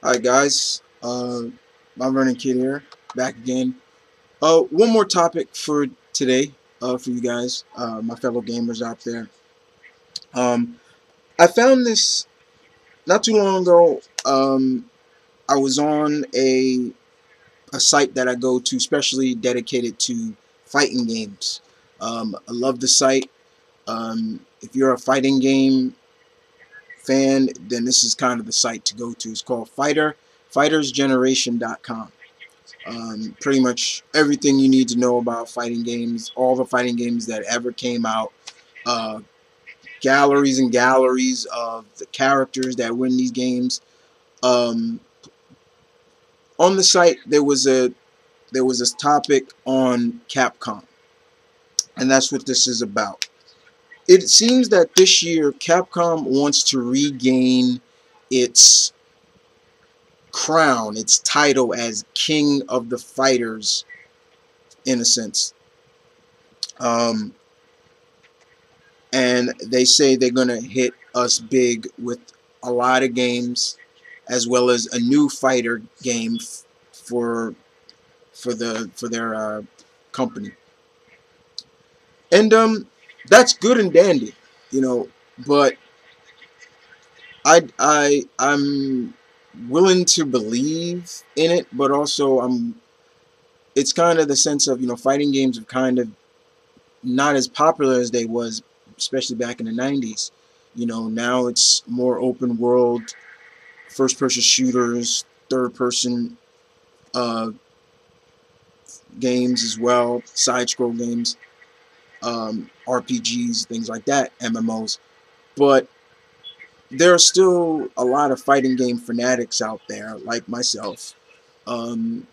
Hi guys, I'm Running Kid here, back again. One more topic for today, for you guys, my fellow gamers out there. Um, I found this not too long ago. I was on a site that I go to, specially dedicated to fighting games. I love the site. If you're a fighting game fan, then this is kind of the site to go to. It's called FightersGeneration.com. Pretty much everything you need to know about fighting games, all the fighting games that ever came out, uh, galleries and galleries of the characters that win these games. Um, on the site, there was this topic on Capcom, and that's what this is about. It seems that this year Capcom wants to regain its crown, its title as king of the fighters, in a sense. Um, and they say they're gonna hit us big with a lot of games, as well as a new fighter game for their company. And that's good and dandy, you know. But I'm willing to believe in it, but also It's kind of the sense of, fighting games are kind of not as popular as they was, especially back in the 90s. Now it's more open world, first person shooters, third person uh, games as well, side scroll games, RPGs, things like that, MMOs. But there are still a lot of fighting game fanatics out there, like myself, um,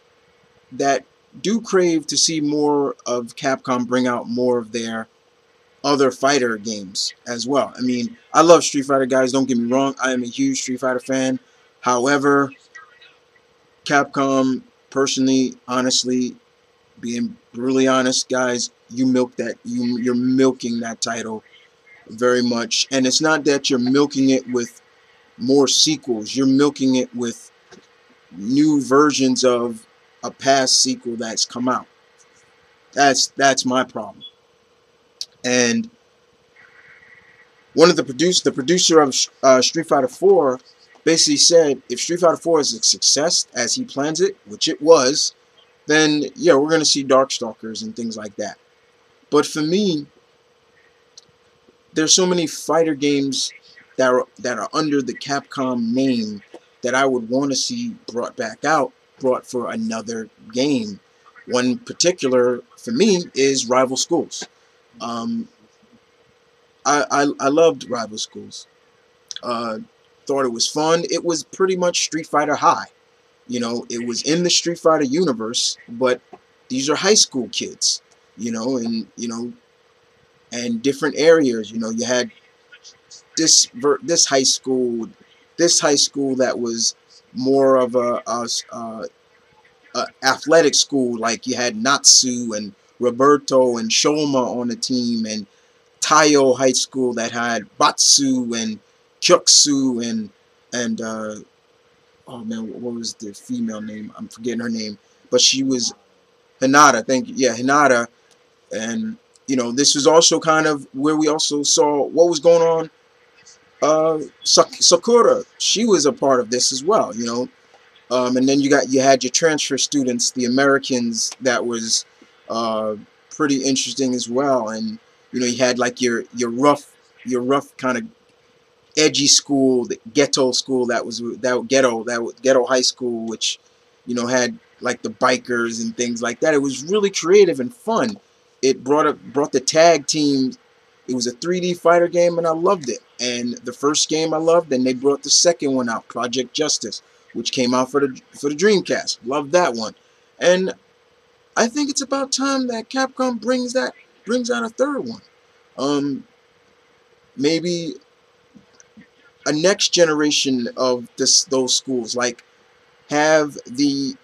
that do crave to see more of Capcom bring out more of their other fighter games as well. I mean, I love Street Fighter, guys. Don't get me wrong. I am a huge Street Fighter fan. However, Capcom, personally, honestly, being brutally honest, guys, you're milking that title very much. And it's not that you're milking it with more sequels. You're milking it with new versions of a past sequel that's come out. That's my problem. And the producer of Street Fighter 4, basically said if Street Fighter 4 is a success as he plans it, which it was, then yeah, we're gonna see Darkstalkers and things like that. But for me, there's so many fighter games that are under the Capcom name that I would want to see brought for another game. One particular for me is Rival Schools. Um, I loved Rival Schools. Uh, Thought it was fun. It was pretty much Street Fighter High. It was in the Street Fighter universe, but these are high school kids. And different areas. You had this high school, that was more of a athletic school. Like you had Natsu and Roberto and Shoma on the team, and Taiyo High School that had Batsu and Kyuksu and oh man, what was the female name? I'm forgetting her name, but she was Hinata. Thank you. Yeah, Hinata. And this was also kind of where we also saw what was going on. Sakura, she was a part of this as well. And then you had your transfer students, the Americans, that was uh, pretty interesting as well. And you had like your rough kind of edgy school, the ghetto school, that ghetto high school, which had like the bikers and things like that. It was really creative and fun. It brought the tag team. It was a 3D fighter game, and I loved it. And the first game I loved, and they brought the second one out, Project Justice, which came out for the Dreamcast. Loved that one. And I think it's about time that Capcom brings out a third one. Um, Maybe a next generation of those schools, like have the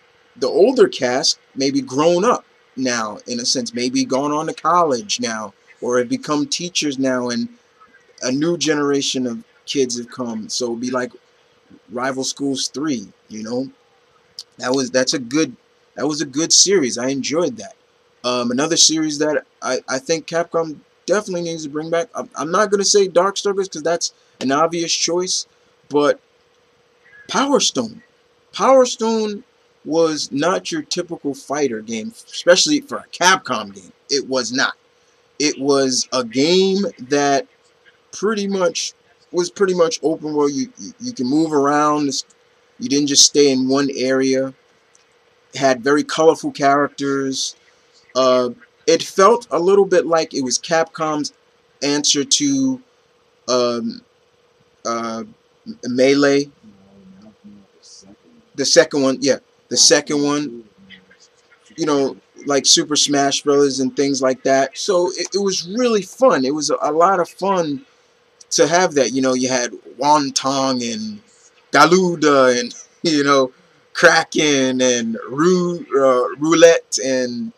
older cast maybe grown up now, in a sense, maybe gone on to college now, or have become teachers now, and a new generation of kids have come. So it'd be like Rival Schools 3. You know, that was a good series. I enjoyed that. Another series that I think Capcom definitely needs to bring back. I'm not gonna say Darkstalkers because that's an obvious choice, but Power Stone. Power Stone was not your typical fighter game, especially for a Capcom game. It was not. It was a game that pretty much was pretty much open world. You can move around. You didn't just stay in one area. It had very colorful characters. Uh, it felt a little bit like it was Capcom's answer to um, uh, Melee. The second one, yeah, the second one. You know, like Super Smash Brothers and things like that. So it was really fun. It was a lot of fun to have that. You know, you had Wonton and Galuda and you know Kraken and Roulette and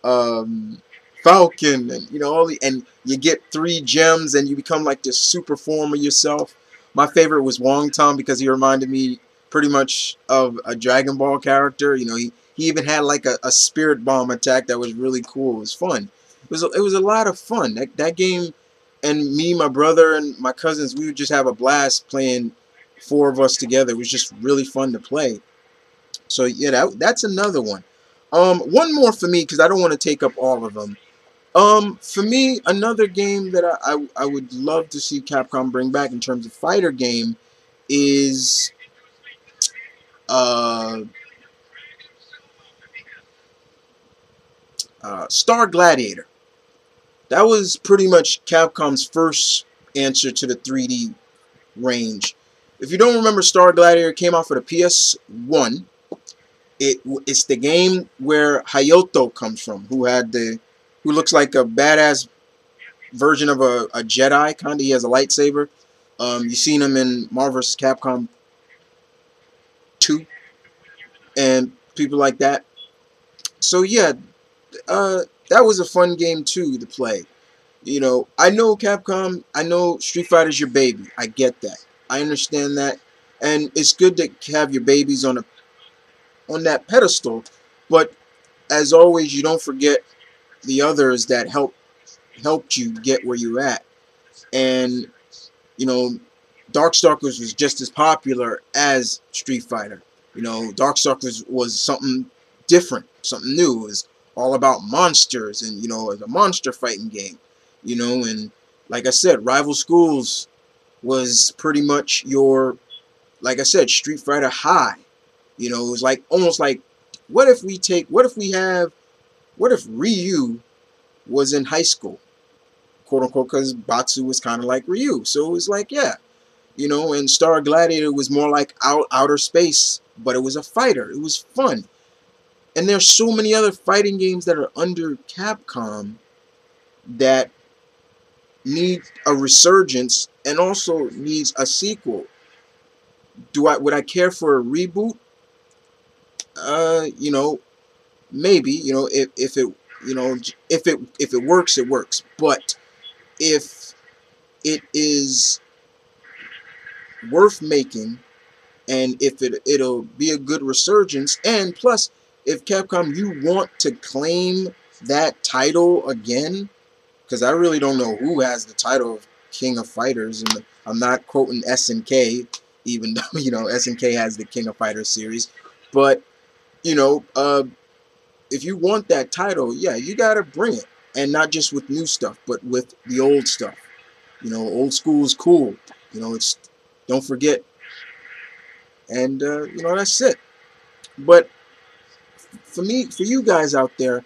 um, Falcon and you know all the and you get 3 gems and you become like this super form of yourself. My favorite was Wonton because he reminded me pretty much of a Dragon Ball character. You know, he even had like a spirit bomb attack that was really cool. It was fun. It was a lot of fun. That game and me, my brother, and my cousins, we would just have a blast playing 4 of us together. It was just really fun to play. So yeah, that's another one. One more for me because I don't want to take up all of them. For me, another game that I would love to see Capcom bring back in terms of fighter game is uh, Star Gladiator. That was pretty much Capcom's first answer to the 3D range. If you don't remember, Star Gladiator came out for the PS1. It's the game where Hayato comes from, who looks like a badass version of a Jedi. Kind of, he has a lightsaber. You've seen him in Marvel vs. Capcom 2 and people like that. So yeah, that was a fun game too to play. You know, I know Capcom, I know Street Fighter's your baby. I get that. I understand that. And it's good to have your babies on that pedestal, but as always, you don't forget the others that helped you get where you're at. And you know, Darkstalkers was just as popular as Street Fighter. You know, Darkstalkers was something different, something new. It was all about monsters, and you know, it was a monster fighting game. You know, and like I said, Rival Schools was pretty much your, like I said, Street Fighter high. You know, it was like almost like, what if Ryu was in high school, quote unquote, because Batsu was kind of like Ryu. So it was like, yeah, you know, and Star Gladiator was more like outer space, but it was a fighter. It was fun. And there's so many other fighting games that are under Capcom that need a resurgence and also needs a sequel. Would I care for a reboot? You know, maybe, you know, if it, you know, if it works, it works. But if it is worth making, and if it'll be a good resurgence, and plus, if Capcom, you want to claim that title again, because I really don't know who has the title of King of Fighters, and I'm not quoting SNK, even though you know SNK has the King of Fighters series, but you know, if you want that title, yeah, you gotta bring it, and not just with new stuff, but with the old stuff. You know, old school is cool. You know, it's don't forget, and you know that's it. But for me, for you guys out there,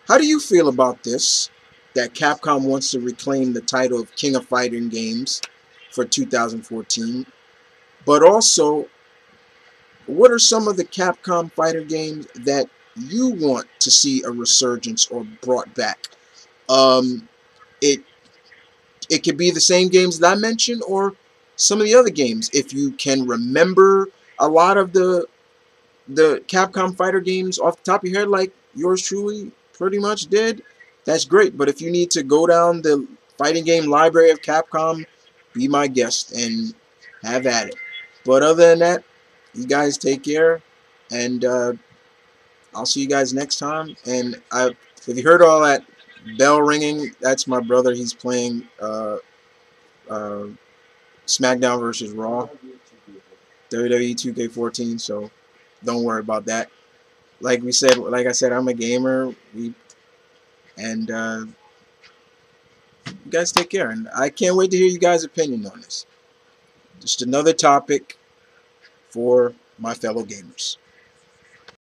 how do you feel about this? That Capcom wants to reclaim the title of King of Fighting Games for 2014, but also, what are some of the Capcom fighter games that you want to see a resurgence or brought back? Um, it it could be the same games that I mentioned, or some of the other games. If you can remember a lot of the Capcom fighter games off the top of your head, like yours truly pretty much did, that's great. But if you need to go down the fighting game library of Capcom, be my guest and have at it. But other than that, you guys take care, and I'll see you guys next time. And if you heard all that bell ringing, that's my brother. He's playing uh, SmackDown versus Raw, WWE 2K14. So don't worry about that. Like I said, I'm a gamer. And you guys take care. And I can't wait to hear you guys' opinion on this. Just another topic for my fellow gamers.